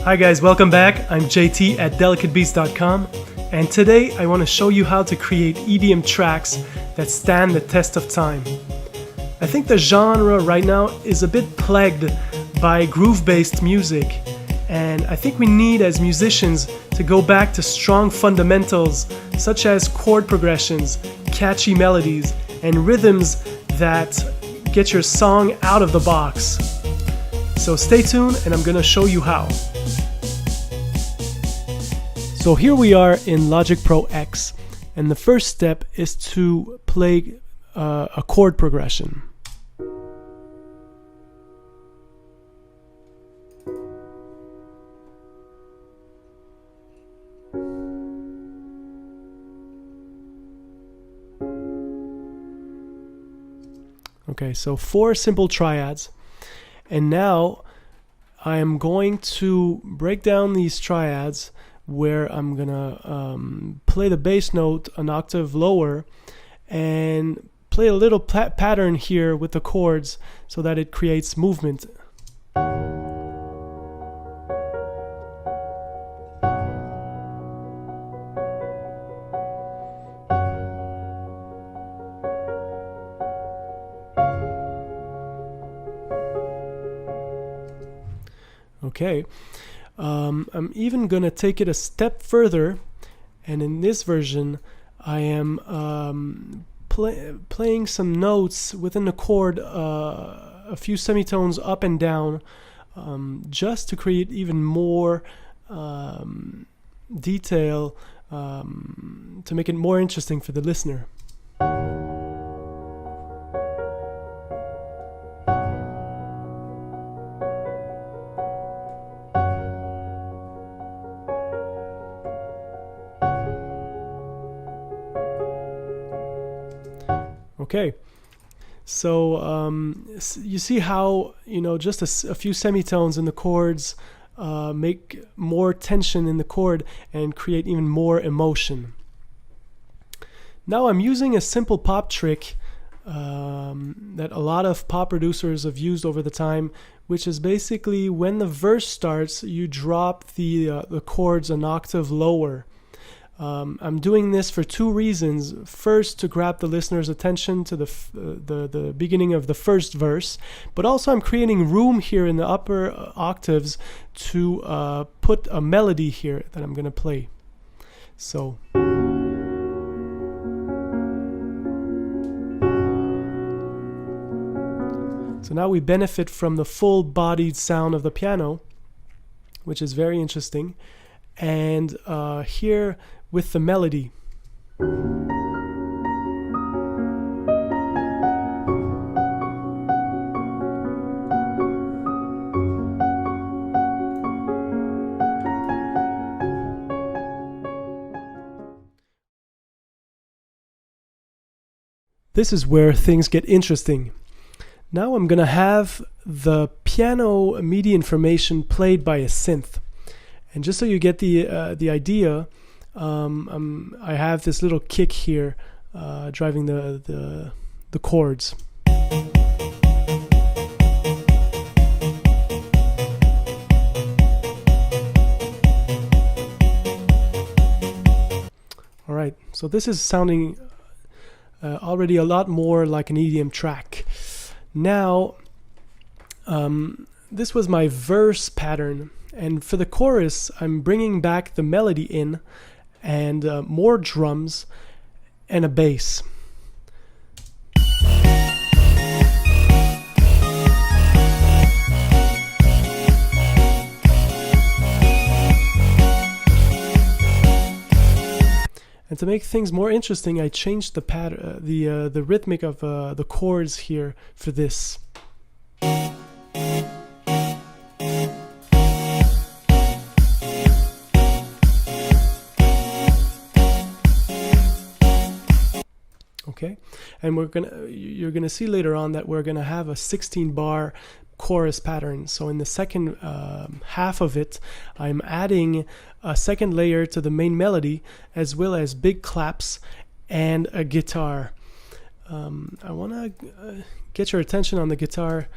Hi guys, welcome back. I'm JT at delicatebeats.com, and today I want to show you how to create EDM tracks that stand the test of time. I think the genre right now is a bit plagued by groove-based music, and I think we need as musicians to go back to strong fundamentals such as chord progressions, catchy melodies, and rhythms that get your song out of the box. So stay tuned and I'm gonna show you how. So here we are in Logic Pro X, and the first step is to play a chord progression. Okay, so 4 simple triads, and now I am going to break down these triads where I'm gonna play the bass note an octave lower and play a little pattern here with the chords so that it creates movement. Okay, I'm even gonna take it a step further, and in this version I am playing some notes within the chord, a few semitones up and down, just to create even more detail, to make it more interesting for the listener. Okay, so you see how, just a few semitones in the chords make more tension in the chord and create even more emotion. Now I'm using a simple pop trick that a lot of pop producers have used over the time, which is basically when the verse starts, you drop the chords an octave lower. I'm doing this for 2 reasons. First, to grab the listener's attention to the beginning of the first verse, but also I'm creating room here in the upper octaves to put a melody here that I'm going to play. So now we benefit from the full-bodied sound of the piano, which is very interesting. And here with the melody. This is where things get interesting. Now I'm gonna have the piano MIDI information played by a synth. And just so you get the idea, I have this little kick here driving the chords. All right, so this is sounding already a lot more like an EDM track. Now, this was my verse pattern. And for the chorus, I'm bringing back the melody in, and more drums and a bass. And to make things more interesting, I changed the pattern, the rhythmic of the chords here for this. Okay, and you're gonna see later on that we're gonna have a 16-bar chorus pattern. So in the second half of it, I'm adding a second layer to the main melody, as well as big claps and a guitar. I want to get your attention on the guitar.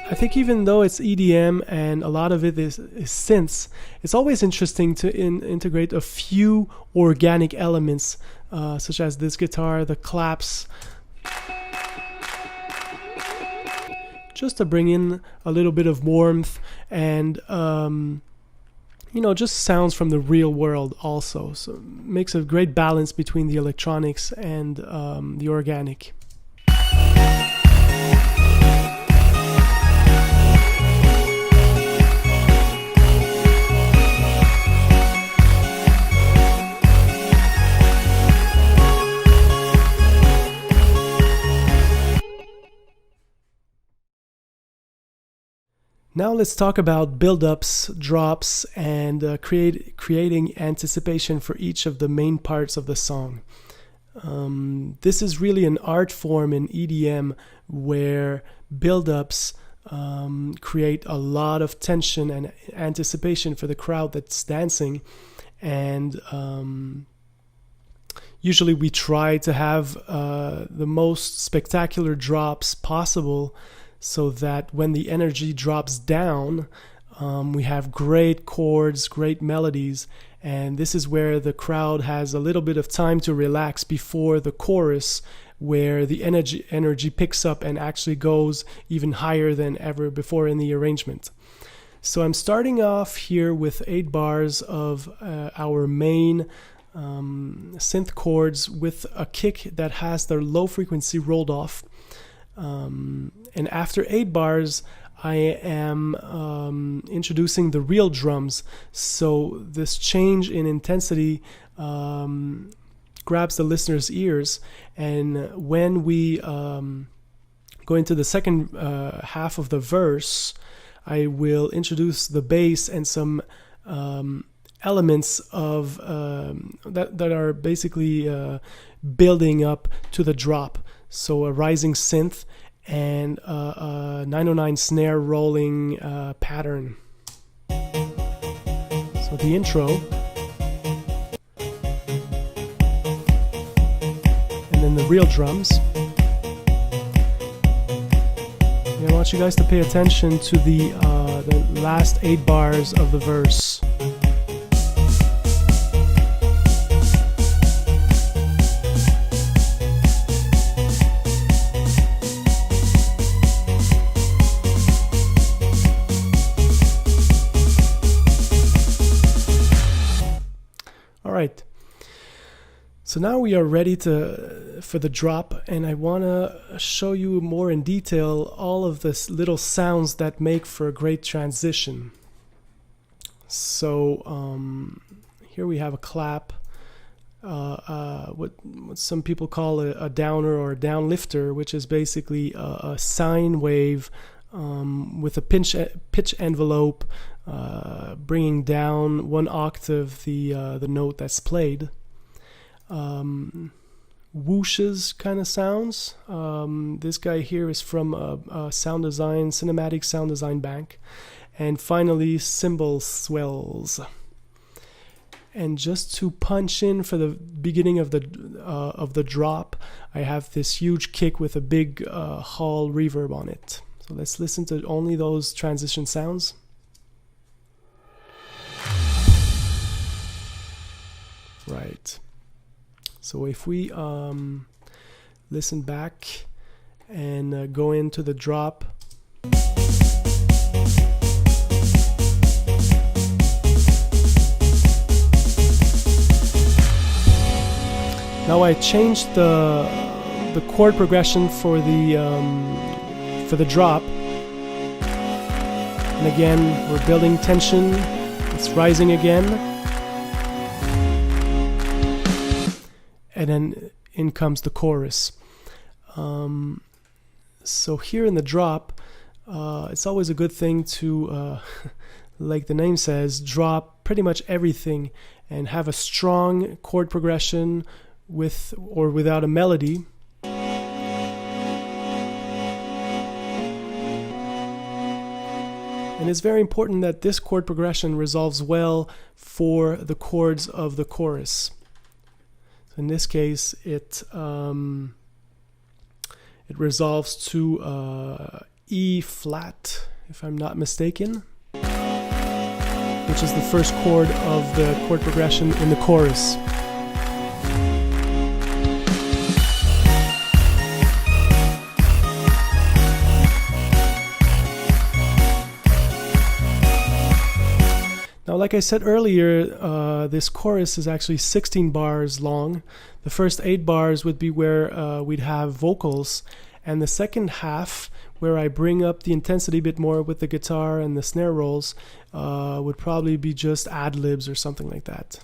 I think even though it's EDM and a lot of it is synths, it's always interesting to integrate a few organic elements, such as this guitar, the claps, just to bring in a little bit of warmth and you know, just sounds from the real world also. So it makes a great balance between the electronics and the organic. Now let's talk about build-ups, drops, and creating anticipation for each of the main parts of the song. This is really an art form in EDM where build-ups create a lot of tension and anticipation for the crowd that's dancing, and usually we try to have the most spectacular drops possible, so that when the energy drops down, we have great chords, great melodies, and this is where the crowd has a little bit of time to relax before the chorus, where the energy picks up and actually goes even higher than ever before in the arrangement. So I'm starting off here with 8 bars of our main synth chords with a kick that has the low frequency rolled off. And after 8 bars, I am introducing the real drums. So this change in intensity grabs the listener's ears. And when we go into the second half of the verse, I will introduce the bass and some elements of that are basically building up to the drop. So a rising synth and a 909 snare rolling pattern. So the intro, and then the real drums. And I want you guys to pay attention to the last 8 bars of the verse. Right. So now we are ready for the drop, and I want to show you more in detail all of this little sounds that make for a great transition. So here we have a clap, what some people call a downer or a downlifter, which is basically a sine wave with a pitch envelope, bringing down 1 octave the note that's played. Whooshes kind of sounds. This guy here is from a sound design, cinematic sound design bank. And finally, cymbal swells. And just to punch in for the beginning of the drop, I have this huge kick with a big hall reverb on it. So let's listen to only those transition sounds. Right. So if we listen back and go into the drop, now I changed the chord progression for the drop, and again we're building tension. It's rising again. And then in comes the chorus. So here in the drop, it's always a good thing to, like the name says, drop pretty much everything and have a strong chord progression with or without a melody. And it's very important that this chord progression resolves well for the chords of the chorus. In this case, it resolves to E flat, if I'm not mistaken, which is the first chord of the chord progression in the chorus. Now, like I said earlier, this chorus is actually 16 bars long. The first 8 bars would be where we'd have vocals, and the second half, where I bring up the intensity a bit more with the guitar and the snare rolls, would probably be just ad-libs or something like that.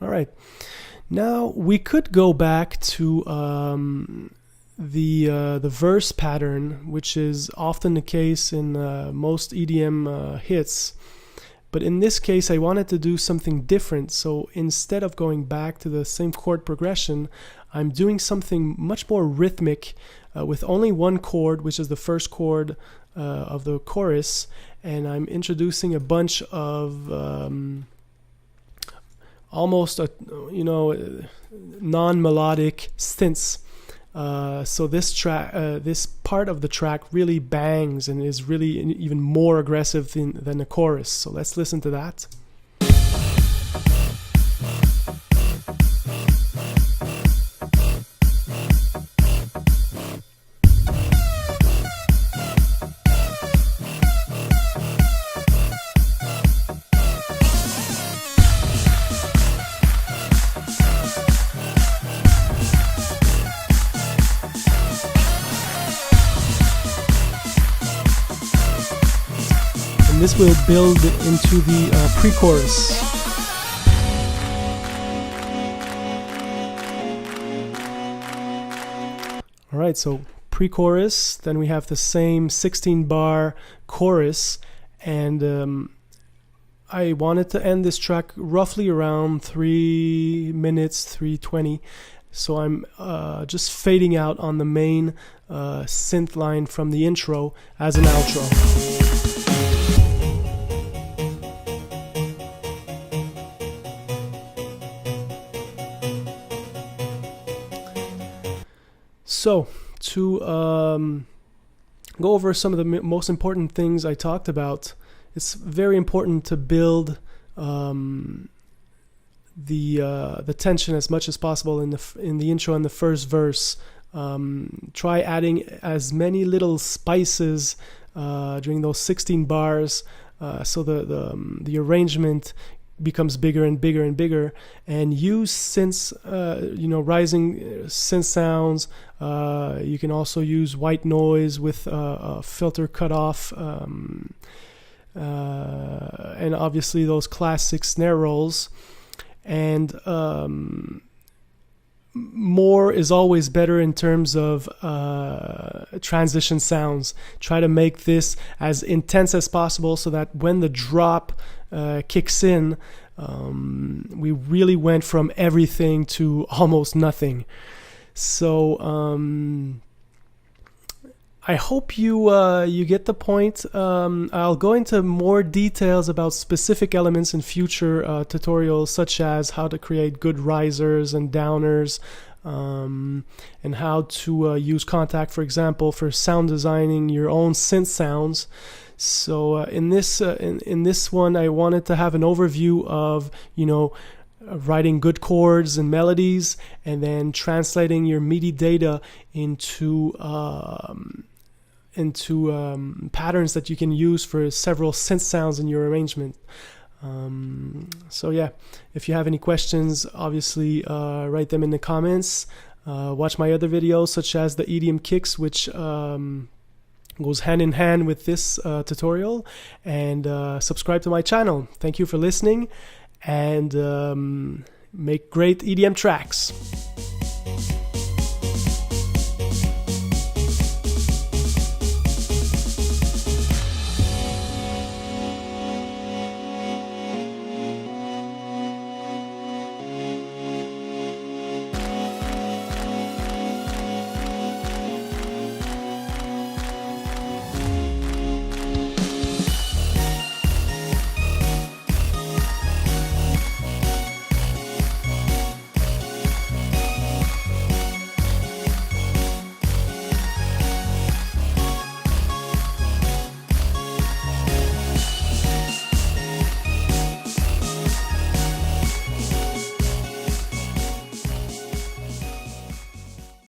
Alright, now we could go back to the verse pattern, which is often the case in most EDM hits. But in this case, I wanted to do something different. So instead of going back to the same chord progression, I'm doing something much more rhythmic with only one chord, which is the first chord of the chorus. And I'm introducing a bunch of almost non-melodic synths. So this part of the track really bangs and is really even more aggressive than the chorus. So let's listen to that. And this will build into the pre-chorus. Alright, so pre-chorus, then we have the same 16-bar chorus, and I wanted to end this track roughly around 3 minutes, 3:20. So I'm just fading out on the main synth line from the intro as an outro. So, to go over some of the most important things I talked about, it's very important to build the tension as much as possible in the intro and the first verse. Try adding as many little spices during those 16 bars, so the arrangement becomes bigger and bigger and bigger, and use synths, rising synth sounds. You can also use white noise with a filter cutoff, and obviously those classic snare rolls. And more is always better in terms of transition sounds. Try to make this as intense as possible so that when the drop kicks in, we really went from everything to almost nothing. So I hope you get the point. I'll go into more details about specific elements in future tutorials, such as how to create good risers and downers, and how to use Contact, for example, for sound designing your own synth sounds. So in this one, I wanted to have an overview of writing good chords and melodies, and then translating your MIDI data into patterns that you can use for several synth sounds in your arrangement. So yeah, if you have any questions, obviously write them in the comments. Watch my other videos, such as the EDM kicks, which goes hand in hand with this tutorial, and subscribe to my channel. Thank you for listening, and make great EDM tracks.